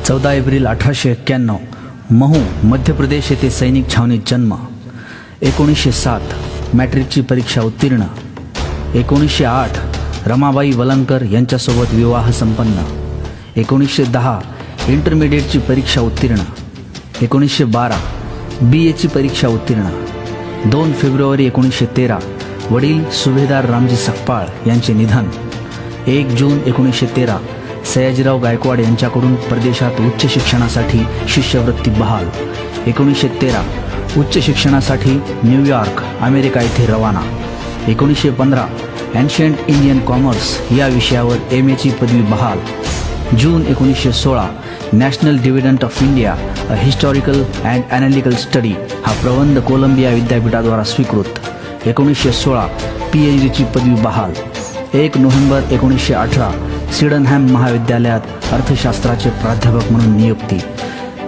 14 April 1891 Mhow Madhya Pradesh येथे सैनिक छावणीत जन्म. 1907 मॅट्रिकची परीक्षा उत्तीर्ण. 1908 रमाबाई वलंकर यांच्यासोबत विवाह संपन्न. 1910 इंटरमिडिएटची परीक्षा उत्तीर्ण. 1912 BA ची परीक्षा उत्तीर्ण. 2 फेब्रुवारी 1913 वडील सुभेदार रामजी सकपाळ यांचे निधन. 1 जून 1913 सयाजीराव गायकवाड यांच्याकडून परदेशात उच्च शिक्षणासाठी शिष्यवृत्ती बहाल. 1913 उच्च शिक्षणासाठी न्यूयॉर्क अमेरिका येथे रवाना. 1915 एन्शियंट इंडियन कॉमर्स या विषयावर MA ची पदवी बहाल. जून 1916 national dividend of India a historical and analytical study हा प्रबंध कोलंबिया विद्यापीठाद्वारा स्वीकृत. 1916 PhD ची पदवी बहाल. 1 नोव्हेंबर 1918 सिडनहॅम महाविद्यालयात अर्थशास्त्राचे प्राध्यापक म्हणून नियुक्ती.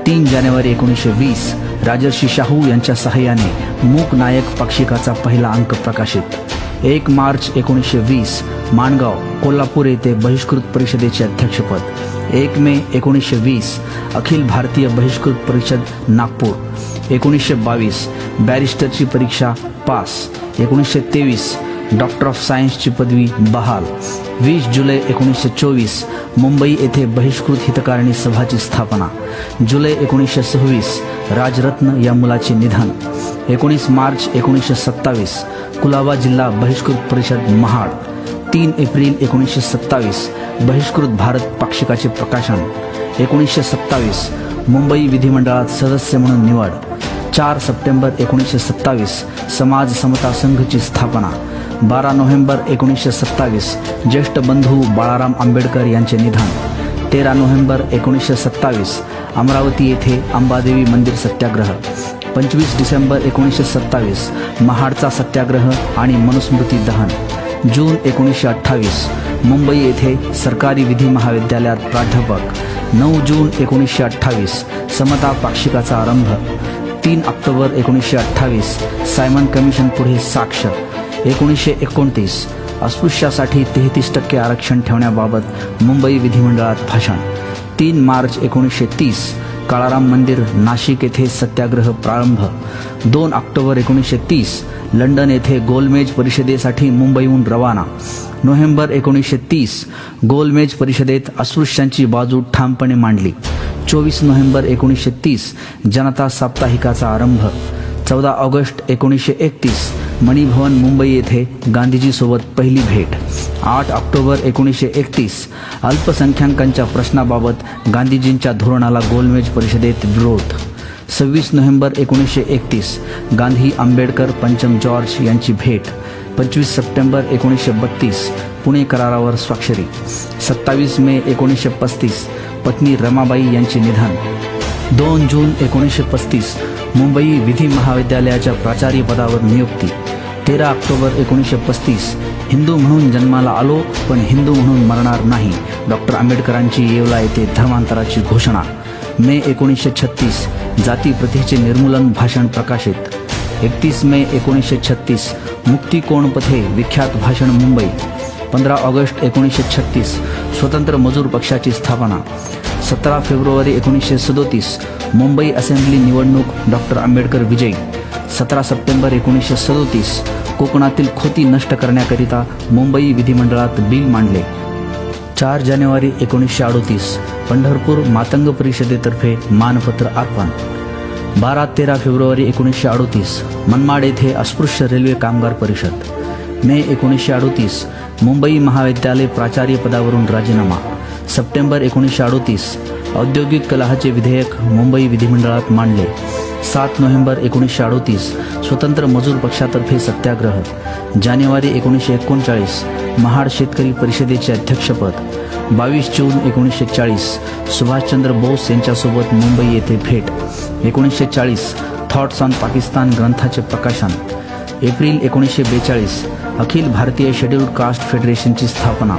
3 जानेवारी 1920 राजर्षी शाहू यांच्या सहाय्याने मूक नायक पाक्षिकाचा पहिला अंक प्रकाशित. 1 मार्च 1920 माणगाव कोल्हापूर येथे बहिष्कृत परिषदेचे अध्यक्षपद. 1 मे 1920 अखिल भारतीय बहिष्कृत परिषद नागपूर. 1922 बॅरिस्टरची परीक्षा पास. 1923 डॉक्टर ऑफ सायन्सची पदवी बहाल. 20 जुलै 1924 मुंबई येथे बहिष्कृत हितकारिणी सभाची स्थापना. जुलै 1926 राजरत्न या मुलाचे निधन. 19 मार्च 1927 कुलाबा जिल्हा बहिष्कृत परिषद महाड. 3 एप्रिल 1927 बहिष्कृत भारत पाक्षिकाचे प्रकाशन. 1927 मुंबई विधिमंडळात सदस्य म्हणून निवड. 4 सप्टेंबर 1927 समाज समता संघची स्थापना. 12 नोव्हेंबर 1927 ज्येष्ठ बंधू बाळाराम आंबेडकर यांचे निधन. 13 नोव्हेंबर 1927 अमरावती येथे अंबादेवी मंदिर सत्याग्रह. 25 डिसेंबर 1927 महाडचा सत्याग्रह आणि मनुस्मृती दहन. जून 1928 मुंबई येथे सरकारी विधी महाविद्यालयात प्राध्यापक. 9 जून 1928 समता पाक्षिकाचा आरंभ. 3 ऑक्टोबर 1928 सायमन कमिशन पुढे साक्ष. 1929 अस्पृश्यासाठी 33% आरक्षण ठेवण्याबाबत मुंबई विधिमंडळात भाषण. 3 मार्च 1930 काळाराम मंदिर नाशिक येथे सत्याग्रह प्रारंभ. 2 ऑक्टोबर 1930 लंडन येथे गोलमेज परिषदेसाठी मुंबईहून रवाना. नोव्हेंबर 1930 गोलमेज परिषदेत अस्पृश्यांची बाजू ठामपणे मांडली. 24 नोव्हेंबर 1930 जनता साप्ताहिकाचा आरंभ. 14 ऑगस्ट 1931 मणिभवन मुंबई येथे गांधीजीसोबत पहिली भेट. 8 ऑक्टोबर 1931 अल्पसंख्याकांच्या प्रश्नाबाबत गांधीजींच्या धोरणाला गोलमेज परिषदेत विरोध. 26 नोव्हेंबर 1931 गांधी आंबेडकर पंचम जॉर्ज यांची भेट. 25 सप्टेंबर 1932 पुणे करारावर स्वाक्षरी. 27 मे 1935 पत्नी रमाबाई यांचे निधन. 2 जून 1935 मुंबई विधी महाविद्यालयाच्या प्राचार्य पदावर नियुक्ती. 13 ऑक्टोबर 1935 हिंदू म्हणून जन्माला आलो पण हिंदू म्हणून मरणार नाही डॉक्टर आंबेडकरांची येवला येथे धर्मांतराची घोषणा. मे 1936 जाती प्रथेचे निर्मूलन भाषण प्रकाशित. 31 मे 1936 मुक्ती कोणपथे विख्यात भाषण मुंबई. 15 ऑगस्ट 1936 स्वतंत्र मजूर पक्षाची स्थापना. 17 फेब्रुवारी 1937 मुंबई असेंब्ली निवडणूक डॉक्टर आंबेडकर विजयी. 17 सप्टेंबर 1937 कोकणातील खोती नष्ट करण्याकरिता मुंबई विधिमंडळात बिल मांडले. 4 जानेवारी 1938 पंढरपूर मातंग परिषदेतर्फे मानपत्र अर्पण. 12-13 फेब्रुवारी 1938 मनमाड येथे अस्पृश्य रेल्वे कामगार परिषद. मे 1938 मुंबई महाविद्यालय प्राचार्य पदावरून राजीनामा. सप्टेंबर 1938 औद्योगिक कलहाचे विधेयक मुंबई विधिमंडळात मांडले. 7 नोव्हेंबर 1938 स्वतंत्र मजूर पक्षातर्फे सत्याग्रह. जानेवारी 1939 महाड शेतकरी परिषदेचे अध्यक्षपद. 22 जून 1940 सुभाषचंद्र बोस यांच्यासोबत मुंबई येथे भेट. 1940 थॉट्स ऑन पाकिस्तान ग्रंथाचे प्रकाशन. April 1942 Akhil Bharatiya scheduled caste फेडरेशनची स्थापना.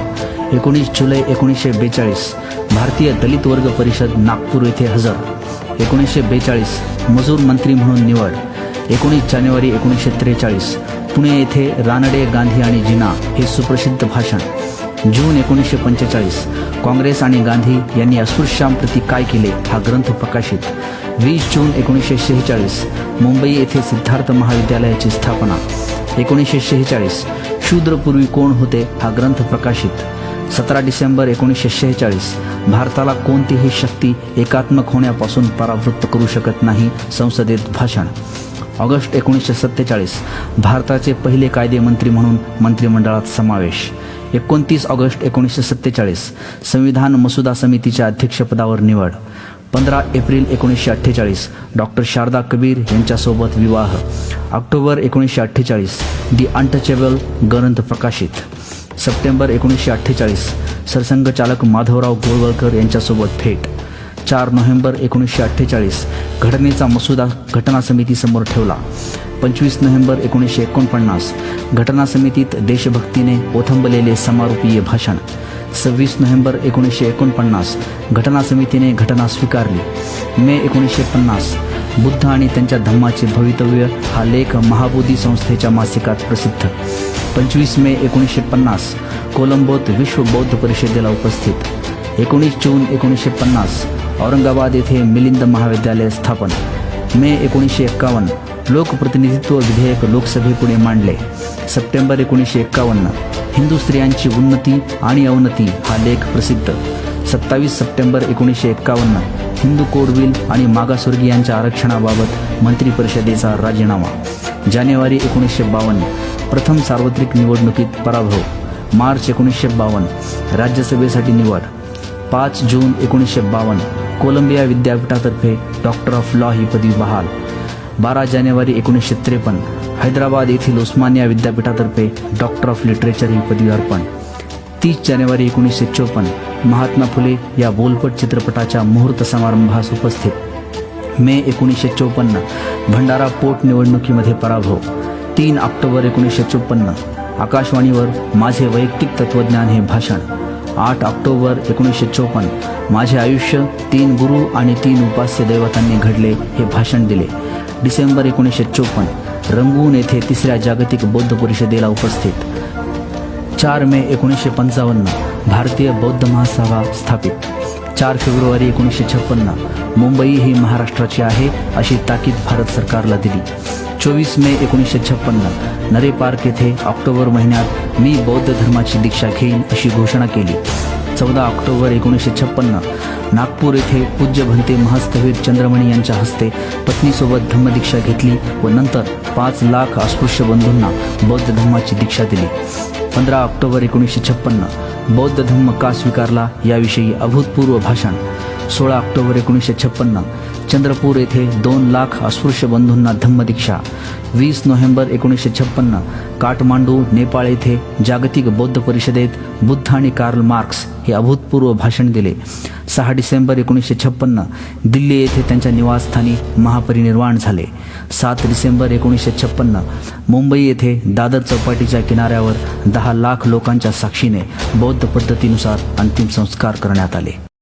19 जुलै 1942 भारतीय दलित वर्ग परिषद नागपूर येथे हजर. 1942 मजूर मंत्री म्हणून निवड. 19 जानेवारी 1943 पुणे येथे रानडे, गांधी आणि जिना हे सुप्रसिद्ध भाषण. जून 1945 काँग्रेस आणि गांधी यांनी अस्पृश्यांप्रती काय केले हा ग्रंथ प्रकाशित. 20 जून 1946 मुंबई येथे सिद्धार्थ महाविद्यालयाची स्थापना. 1946 शूद्रपूर्वी कोण होते हा ग्रंथ प्रकाशित. 17 डिसेंबर 1946 भारताला कोणतीही शक्ती एकात्मक होण्यापासून परावृत्त करू शकत नाही, संसदेत भाषण. ऑगस्ट 1947 भारताचे पहिले कायदेमंत्री म्हणून मंत्रिमंडळात समावेश. 29 ऑगस्ट 1947 संविधान मसुदा समितीच्या अध्यक्षपदावर निवड. 15 एप्रिल 1948 डॉक्टर शारदा कबीर यांच्यासोबत विवाह. ऑक्टोबर 1948 दी अनटचेबल ग्रंथ प्रकाशित. सप्टेंबर 1948 सरसंघचालक माधवराव गोळवळकर यांच्यासोबत भेट. 4 नोव्हेंबर 1948 घटनेचा मसुदा घटना समितीसमोर ठेवला. 25 नोव्हेंबर 1949 घटना समितीत देशभक्तीने ओथंबलेले समारोपीय भाषण. 26 नोव्हेंबर 1949 घटना समितीने घटना स्वीकारली. मे 1950 बुद्ध आणि त्यांच्या धम्माचे भवितव्य हा लेख महाबोधी संस्थेच्या मासिकात प्रसिद्ध. 25 मे 1950 कोलंबोत विश्व बौद्ध परिषदेला उपस्थित. 19 जून 1950 औरंगाबाद येथे मिलिंद महाविद्यालय स्थापन. मे 1951 लोकप्रतिनिधित्व विधेयक लोकसभेपुढे मांडले. सप्टेंबर 1951 हिंदू स्त्रियांची उन्नती आणि अवनती हा लेख प्रसिद्ध. 27 सप्टेंबर 1951 हिंदू कोड बिल आणि मागासवर्गीयांच्या आरक्षणाबाबत मंत्रिपरिषदेचा राजीनामा. जानेवारी 1952 प्रथम सार्वत्रिक निवडणुकीत पराभव. मार्च 1952 राज्यसभेसाठी निवड. 5 जून 1952 कोलंबिया विद्यापीठातर्फे डॉक्टर ऑफ लॉ ही पदवी बहाल. 12 जानेवारी 1953 हैदराबाद येथील उस्मानिया विद्यापीठातर्फे डॉक्टर ऑफ लिटरेचर ही पदवी अर्पण. 30 जानेवारी 1954 महात्मा फुले या बोलपट चित्रपटाच्या मुहूर्त समारंभास उपस्थित. मे 1954 भंडारा पोट निवडणुकीमध्ये पराभव. 3 ऑक्टोबर 1954 आकाशवाणीवर माझे वैयक्तिक तत्त्वज्ञान हे भाषण. 8 ऑक्टोबर 1954 माझे आयुष्य 3 गुरु आणि 3 उपास्य दैवतांनी घडले हे भाषण दिले. डिसेंबर 1954 रंगून येथे 3ऱ्या जागतिक बौद्ध परिषदेला उपस्थित. 4 मे 1955 भारतीय बौद्ध महासभा स्थापित. 4 फेब्रुवारी 1956 मुंबई ही महाराष्ट्राची आहे अशी ताकीद भारत सरकारला दिली. 24 मे 1956 नरे पार्क येथे ऑक्टोबर महिन्यात मी बौद्ध धर्माची दीक्षा घेईन अशी घोषणा केली. 14 ऑक्टोबर 1956 नागपूर येथे पूज्य भंते महस्तवीर चंद्रमणी यांच्या हस्ते पत्नीसोबत धम्मदीक्षा घेतली व नंतर 5 लाख अस्पृश्य बंधूंना बौद्ध धर्माची दीक्षा दिली. 15 ऑक्टोबर 1956 बौद्ध धम्म का स्वीकारला याविषयी अभूतपूर्व भाषण. 16 ऑक्टोबर 1956 चंद्रपूर येथे 2 लाख अस्पृश्य बंधूंना धम्मदीक्षा. 20 नोव्हेंबर 1956 काठमांडू नेपाळ येथे जागतिक बौद्ध परिषदेत बुद्ध आणि कार्ल मार्क्स हे अभूतपूर्व भाषण दिले. 6 डिसेंबर 1956 दिल्ली येथे त्यांच्या निवासस्थानी महापरिनिर्वाण झाले. 7 डिसेंबर 1956 मुंबई येथे दादर चौपाटीच्या किनाऱ्यावर 10 लाख लोकांच्या साक्षीने बौद्ध पद्धतीनुसार अंतिम संस्कार करण्यात आले.